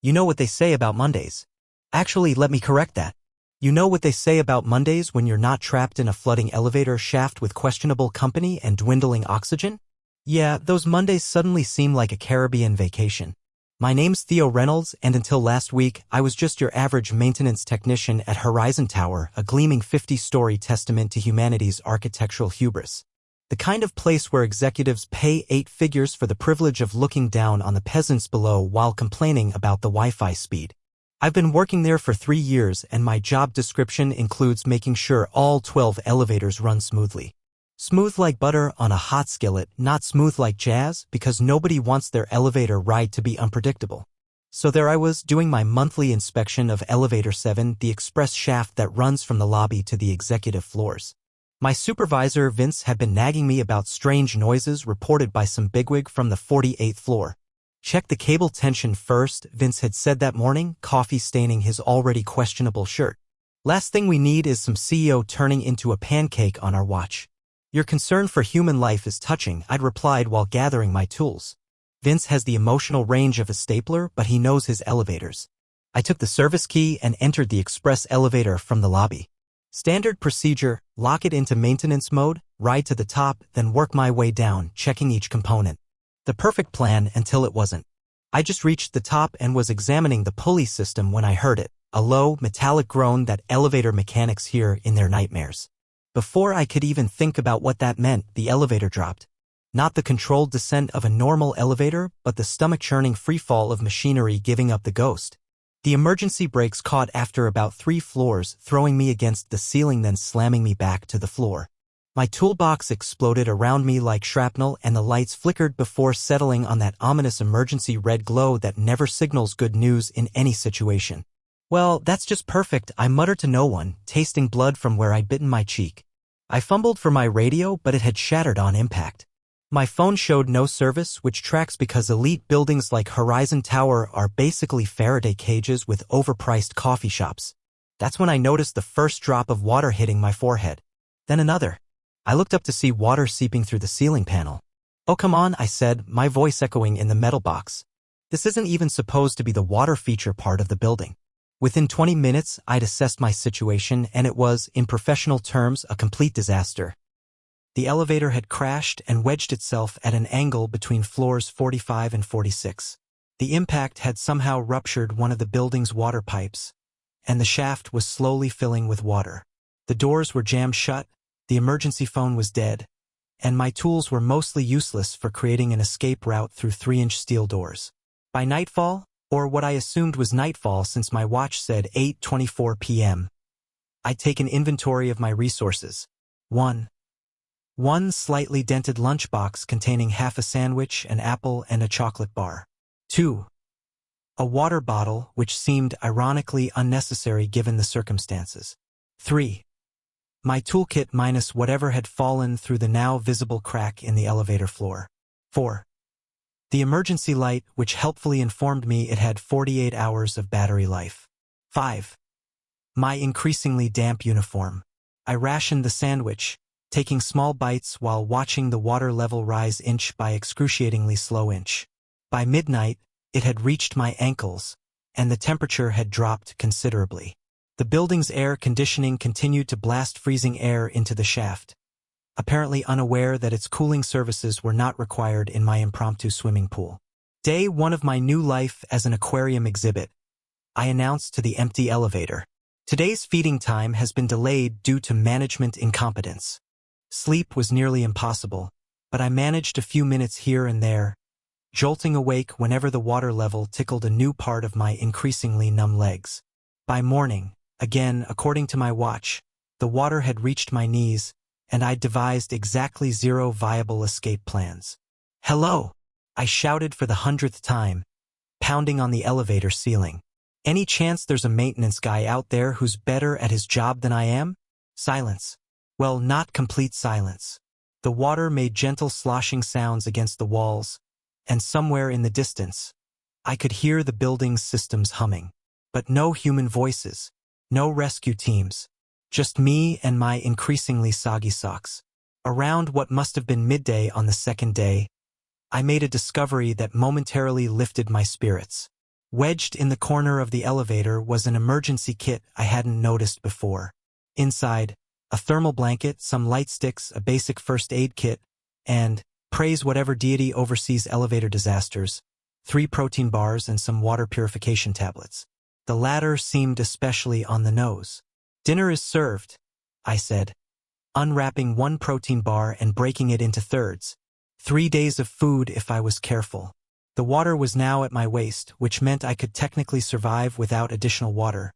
You know what they say about Mondays. Actually, let me correct that. You know what they say about Mondays when you're not trapped in a flooding elevator shaft with questionable company and dwindling oxygen? Yeah, those Mondays suddenly seem like a Caribbean vacation. My name's Theo Reynolds, and until last week, I was just your average maintenance technician at Horizon Tower, a gleaming 50-story testament to humanity's architectural hubris. The kind of place where executives pay 8 figures for the privilege of looking down on the peasants below while complaining about the Wi-Fi speed. I've been working there for 3 years, and my job description includes making sure all 12 elevators run smoothly. Smooth like butter on a hot skillet, not smooth like jazz, because nobody wants their elevator ride to be unpredictable. So there I was, doing my monthly inspection of Elevator 7, the express shaft that runs from the lobby to the executive floors. My supervisor, Vince, had been nagging me about strange noises reported by some bigwig from the 48th floor. Check the cable tension first, Vince had said that morning, coffee staining his already questionable shirt. Last thing we need is some CEO turning into a pancake on our watch. Your concern for human life is touching, I'd replied while gathering my tools. Vince has the emotional range of a stapler, but he knows his elevators. I took the service key and entered the express elevator from the lobby. Standard procedure, lock it into maintenance mode, ride to the top, then work my way down, checking each component. The perfect plan until it wasn't. I just reached the top and was examining the pulley system when I heard it, a low, metallic groan that elevator mechanics hear in their nightmares. Before I could even think about what that meant, the elevator dropped. Not the controlled descent of a normal elevator, but the stomach-churning freefall of machinery giving up the ghost. The emergency brakes caught after about 3 floors, throwing me against the ceiling then slamming me back to the floor. My toolbox exploded around me like shrapnel and the lights flickered before settling on that ominous emergency red glow that never signals good news in any situation. Well, that's just perfect, I muttered to no one, tasting blood from where I'd bitten my cheek. I fumbled for my radio, but it had shattered on impact. My phone showed no service, which tracks because elite buildings like Horizon Tower are basically Faraday cages with overpriced coffee shops. That's when I noticed the first drop of water hitting my forehead. Then another. I looked up to see water seeping through the ceiling panel. Oh come on, I said, my voice echoing in the metal box. This isn't even supposed to be the water feature part of the building. Within 20 minutes, I'd assessed my situation, and it was, in professional terms, a complete disaster. The elevator had crashed and wedged itself at an angle between floors 45 and 46. The impact had somehow ruptured one of the building's water pipes, and the shaft was slowly filling with water. The doors were jammed shut, the emergency phone was dead, and my tools were mostly useless for creating an escape route through 3-inch steel doors. By nightfall, or what I assumed was nightfall since my watch said 8:24 p.m., I'd taken inventory of my resources. 1 slightly dented lunchbox containing half a sandwich, an apple, and a chocolate bar. 2. A water bottle, which seemed ironically unnecessary given the circumstances. 3. My toolkit minus whatever had fallen through the now visible crack in the elevator floor. 4. The emergency light, which helpfully informed me it had 48 hours of battery life. 5. My increasingly damp uniform. I rationed the sandwich, taking small bites while watching the water level rise inch by excruciatingly slow inch. By midnight, it had reached my ankles, and the temperature had dropped considerably. The building's air conditioning continued to blast freezing air into the shaft, apparently unaware that its cooling services were not required in my impromptu swimming pool. Day 1 of my new life as an aquarium exhibit, I announced to the empty elevator. Today's feeding time has been delayed due to management incompetence. Sleep was nearly impossible, but I managed a few minutes here and there, jolting awake whenever the water level tickled a new part of my increasingly numb legs. By morning, again according to my watch, the water had reached my knees, and I'd devised exactly 0 viable escape plans. Hello! I shouted for the 100th time, pounding on the elevator ceiling. Any chance there's a maintenance guy out there who's better at his job than I am? Silence. Well, not complete silence. The water made gentle sloshing sounds against the walls, and somewhere in the distance, I could hear the building's systems humming. But no human voices, no rescue teams, just me and my increasingly soggy socks. Around what must have been midday on the second day, I made a discovery that momentarily lifted my spirits. Wedged in the corner of the elevator was an emergency kit I hadn't noticed before. Inside, a thermal blanket, some light sticks, a basic first aid kit, and, praise whatever deity oversees elevator disasters, 3 protein bars and some water purification tablets. The latter seemed especially on the nose. "Dinner is served," I said, unwrapping 1 protein bar and breaking it into thirds. 3 days of food if I was careful. The water was now at my waist, which meant I could technically survive without additional water,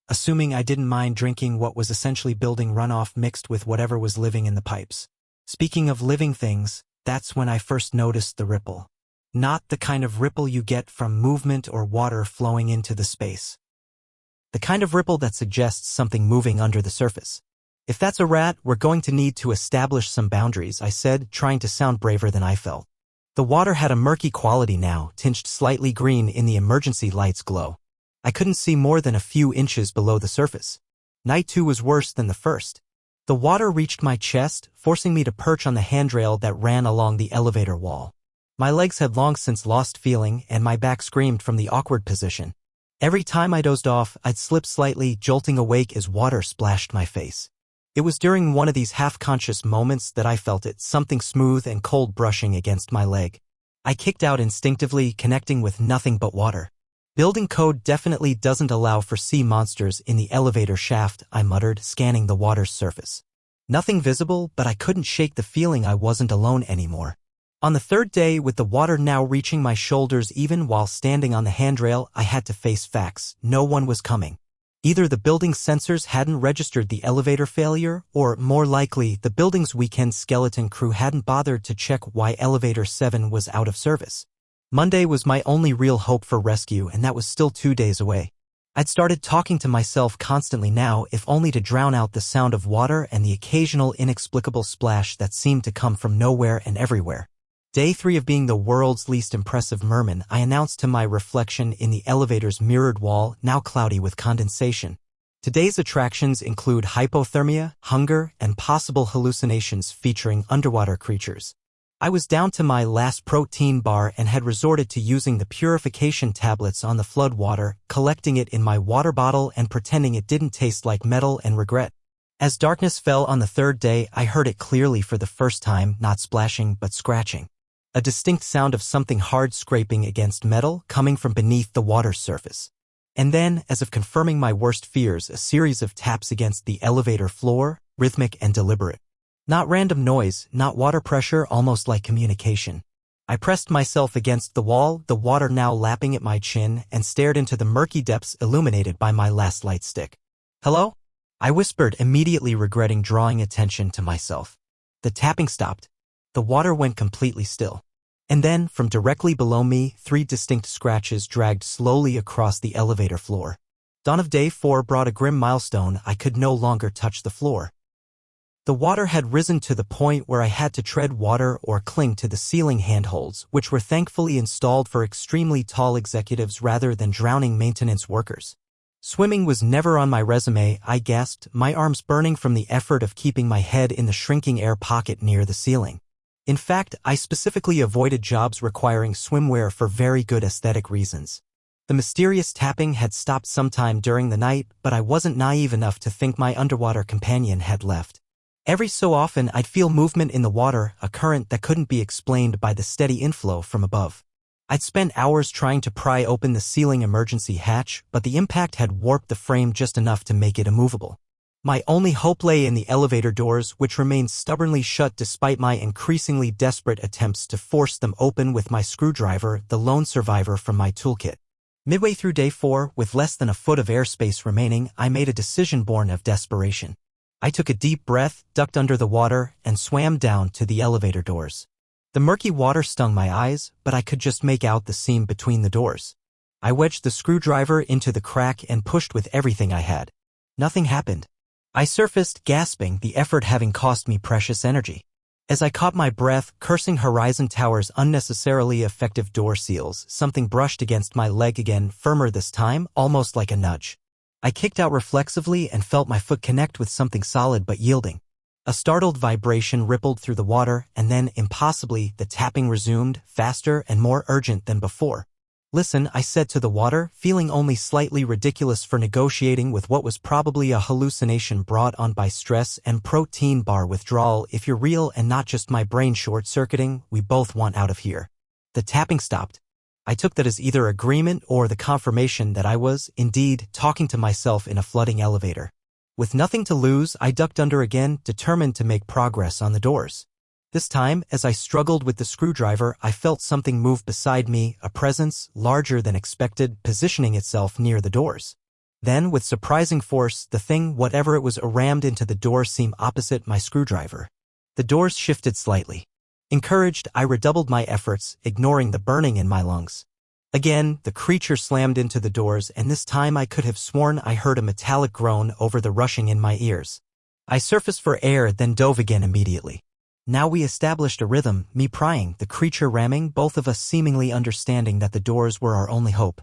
assuming I didn't mind drinking what was essentially building runoff mixed with whatever was living in the pipes. Speaking of living things, that's when I first noticed the ripple. Not the kind of ripple you get from movement or water flowing into the space. The kind of ripple that suggests something moving under the surface. "If that's a rat, we're going to need to establish some boundaries," I said, trying to sound braver than I felt. The water had a murky quality now, tinged slightly green in the emergency light's glow. I couldn't see more than a few inches below the surface. Night 2 was worse than the first. The water reached my chest, forcing me to perch on the handrail that ran along the elevator wall. My legs had long since lost feeling, and my back screamed from the awkward position. Every time I dozed off, I'd slip slightly, jolting awake as water splashed my face. It was during one of these half-conscious moments that I felt it, something smooth and cold brushing against my leg. I kicked out instinctively, connecting with nothing but water. "Building code definitely doesn't allow for sea monsters in the elevator shaft," I muttered, scanning the water's surface. Nothing visible, but I couldn't shake the feeling I wasn't alone anymore. On the 3rd day, with the water now reaching my shoulders even while standing on the handrail, I had to face facts. No one was coming. Either the building's sensors hadn't registered the elevator failure, or, more likely, the building's weekend skeleton crew hadn't bothered to check why Elevator 7 was out of service. Monday was my only real hope for rescue, and that was still 2 days away. I'd started talking to myself constantly now, if only to drown out the sound of water and the occasional inexplicable splash that seemed to come from nowhere and everywhere. Day 3 of being the world's least impressive merman, I announced to my reflection in the elevator's mirrored wall, now cloudy with condensation. Today's attractions include hypothermia, hunger, and possible hallucinations featuring underwater creatures. I was down to my last protein bar and had resorted to using the purification tablets on the flood water, collecting it in my water bottle and pretending it didn't taste like metal and regret. As darkness fell on the 3rd day, I heard it clearly for the first time, not splashing but scratching. A distinct sound of something hard scraping against metal coming from beneath the water's surface. And then, as if confirming my worst fears, a series of taps against the elevator floor, rhythmic and deliberate. Not random noise, not water pressure, almost like communication. I pressed myself against the wall, the water now lapping at my chin, and stared into the murky depths illuminated by my last light stick. "Hello?" I whispered, immediately regretting drawing attention to myself. The tapping stopped. The water went completely still. And then, from directly below me, 3 distinct scratches dragged slowly across the elevator floor. Dawn of day 4 brought a grim milestone. I could no longer touch the floor. The water had risen to the point where I had to tread water or cling to the ceiling handholds, which were thankfully installed for extremely tall executives rather than drowning maintenance workers. Swimming was never on my resume, I gasped, my arms burning from the effort of keeping my head in the shrinking air pocket near the ceiling. In fact, I specifically avoided jobs requiring swimwear for very good aesthetic reasons. The mysterious tapping had stopped sometime during the night, but I wasn't naive enough to think my underwater companion had left. Every so often, I'd feel movement in the water, a current that couldn't be explained by the steady inflow from above. I'd spent hours trying to pry open the ceiling emergency hatch, but the impact had warped the frame just enough to make it immovable. My only hope lay in the elevator doors, which remained stubbornly shut despite my increasingly desperate attempts to force them open with my screwdriver, the lone survivor from my toolkit. Midway through day 4, with less than a foot of airspace remaining, I made a decision born of desperation. I took a deep breath, ducked under the water, and swam down to the elevator doors. The murky water stung my eyes, but I could just make out the seam between the doors. I wedged the screwdriver into the crack and pushed with everything I had. Nothing happened. I surfaced, gasping, the effort having cost me precious energy. As I caught my breath, cursing Horizon Tower's unnecessarily effective door seals, something brushed against my leg again, firmer this time, almost like a nudge. I kicked out reflexively and felt my foot connect with something solid but yielding. A startled vibration rippled through the water, and then, impossibly, the tapping resumed, faster and more urgent than before. Listen, I said to the water, feeling only slightly ridiculous for negotiating with what was probably a hallucination brought on by stress and protein bar withdrawal. If you're real and not just my brain short-circuiting, we both want out of here. The tapping stopped. I took that as either agreement or the confirmation that I was, indeed, talking to myself in a flooding elevator. With nothing to lose, I ducked under again, determined to make progress on the doors. This time, as I struggled with the screwdriver, I felt something move beside me, a presence, larger than expected, positioning itself near the doors. Then, with surprising force, the thing, whatever it was, rammed into the door seam opposite my screwdriver. The doors shifted slightly. Encouraged, I redoubled my efforts, ignoring the burning in my lungs. Again, the creature slammed into the doors, and this time I could have sworn I heard a metallic groan over the rushing in my ears. I surfaced for air, then dove again immediately. Now we established a rhythm, me prying, the creature ramming, both of us seemingly understanding that the doors were our only hope.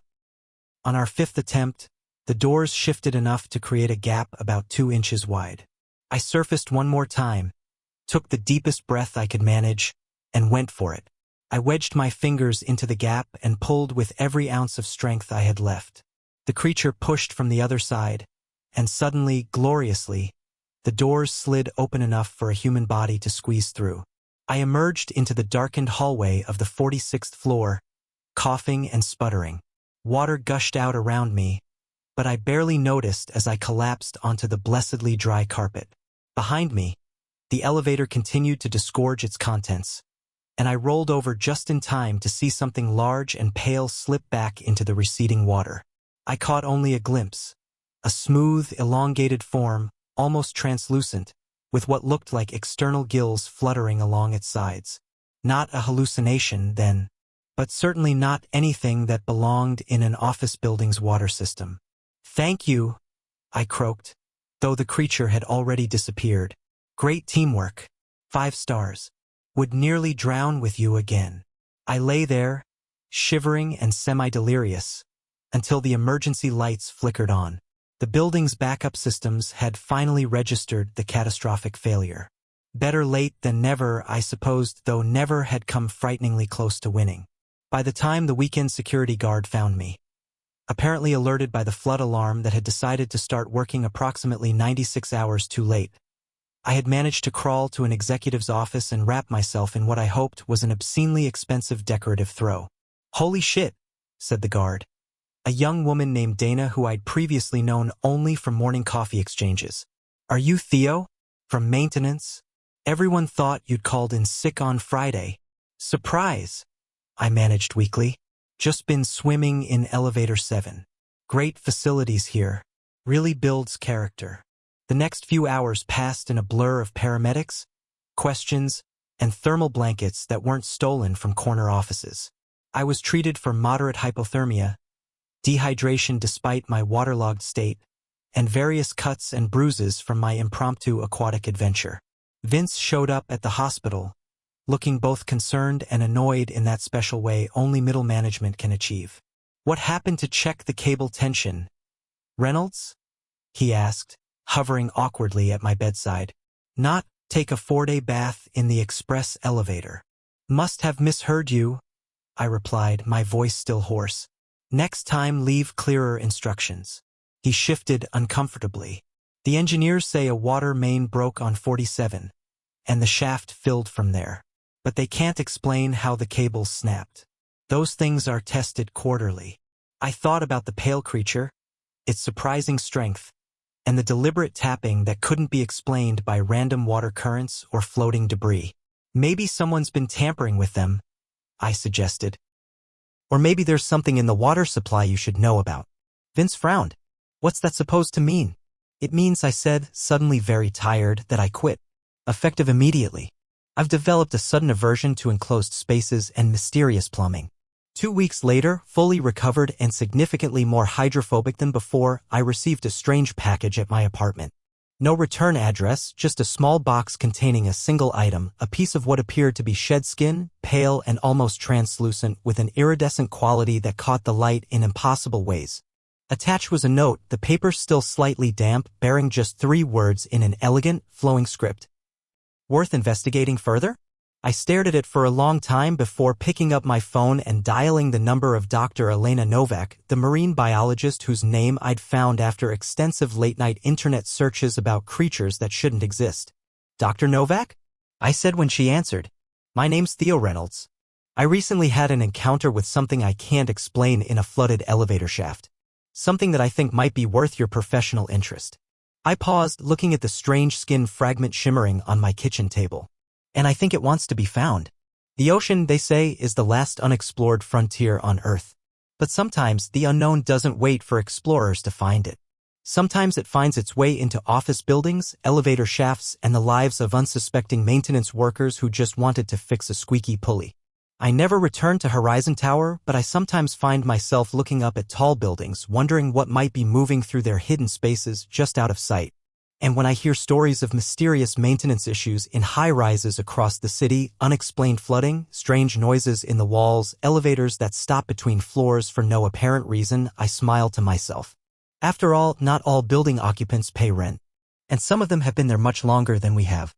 On our fifth attempt, the doors shifted enough to create a gap about 2 inches wide. I surfaced one more time, took the deepest breath I could manage, and went for it. I wedged my fingers into the gap and pulled with every ounce of strength I had left. The creature pushed from the other side, and suddenly, gloriously, the doors slid open enough for a human body to squeeze through. I emerged into the darkened hallway of the 46th floor, coughing and sputtering. Water gushed out around me, but I barely noticed as I collapsed onto the blessedly dry carpet. Behind me, the elevator continued to disgorge its contents, and I rolled over just in time to see something large and pale slip back into the receding water. I caught only a glimpse, a smooth, elongated form, almost translucent, with what looked like external gills fluttering along its sides. Not a hallucination, then, but certainly not anything that belonged in an office building's water system. "Thank you," I croaked, though the creature had already disappeared. "Great teamwork. 5 stars. Would nearly drown with you again." I lay there, shivering and semi-delirious, until the emergency lights flickered on. The building's backup systems had finally registered the catastrophic failure. Better late than never, I supposed, though never had come frighteningly close to winning. By the time the weekend security guard found me, apparently alerted by the flood alarm that had decided to start working approximately 96 hours too late, I had managed to crawl to an executive's office and wrap myself in what I hoped was an obscenely expensive decorative throw. "Holy shit," said the guard. A young woman named Dana who I'd previously known only from morning coffee exchanges. "Are you Theo? From maintenance? Everyone thought you'd called in sick on Friday." "Surprise," I managed weakly. "Just been swimming in elevator 7. Great facilities here. Really builds character." The next few hours passed in a blur of paramedics, questions, and thermal blankets that weren't stolen from corner offices. I was treated for moderate hypothermia, dehydration despite my waterlogged state, and various cuts and bruises from my impromptu aquatic adventure. Vince showed up at the hospital, looking both concerned and annoyed in that special way only middle management can achieve. "What happened to check the cable tension? Reynolds?" he asked, hovering awkwardly at my bedside. "Not take a 4-day bath in the express elevator." "Must have misheard you," I replied, my voice still hoarse. "Next time leave clearer instructions." He shifted uncomfortably. "The engineers say a water main broke on 47, and the shaft filled from there. But they can't explain how the cables snapped. Those things are tested quarterly." I thought about the pale creature, its surprising strength, and the deliberate tapping that couldn't be explained by random water currents or floating debris. "Maybe someone's been tampering with them," I suggested. "Or maybe there's something in the water supply you should know about." Vince frowned. "What's that supposed to mean?" "It means," I said, suddenly very tired, "that I quit. Effective immediately. I've developed a sudden aversion to enclosed spaces and mysterious plumbing." 2 weeks later, fully recovered and significantly more hydrophobic than before, I received a strange package at my apartment. No return address, just a small box containing a single item, a piece of what appeared to be shed skin, pale and almost translucent, with an iridescent quality that caught the light in impossible ways. Attached was a note, the paper still slightly damp, bearing just 3 words in an elegant, flowing script. "Worth investigating further?" I stared at it for a long time before picking up my phone and dialing the number of Dr. Elena Novak, the marine biologist whose name I'd found after extensive late-night internet searches about creatures that shouldn't exist. "Dr. Novak?" I said when she answered. "My name's Theo Reynolds. I recently had an encounter with something I can't explain in a flooded elevator shaft. Something that I think might be worth your professional interest." I paused, looking at the strange skin fragment shimmering on my kitchen table. "And I think it wants to be found. The ocean, they say, is the last unexplored frontier on Earth. But sometimes the unknown doesn't wait for explorers to find it. Sometimes it finds its way into office buildings, elevator shafts, and the lives of unsuspecting maintenance workers who just wanted to fix a squeaky pulley. I never returned to Horizon Tower, but I sometimes find myself looking up at tall buildings, wondering what might be moving through their hidden spaces just out of sight. And when I hear stories of mysterious maintenance issues in high-rises across the city, unexplained flooding, strange noises in the walls, elevators that stop between floors for no apparent reason, I smile to myself. After all, not all building occupants pay rent. And some of them have been there much longer than we have.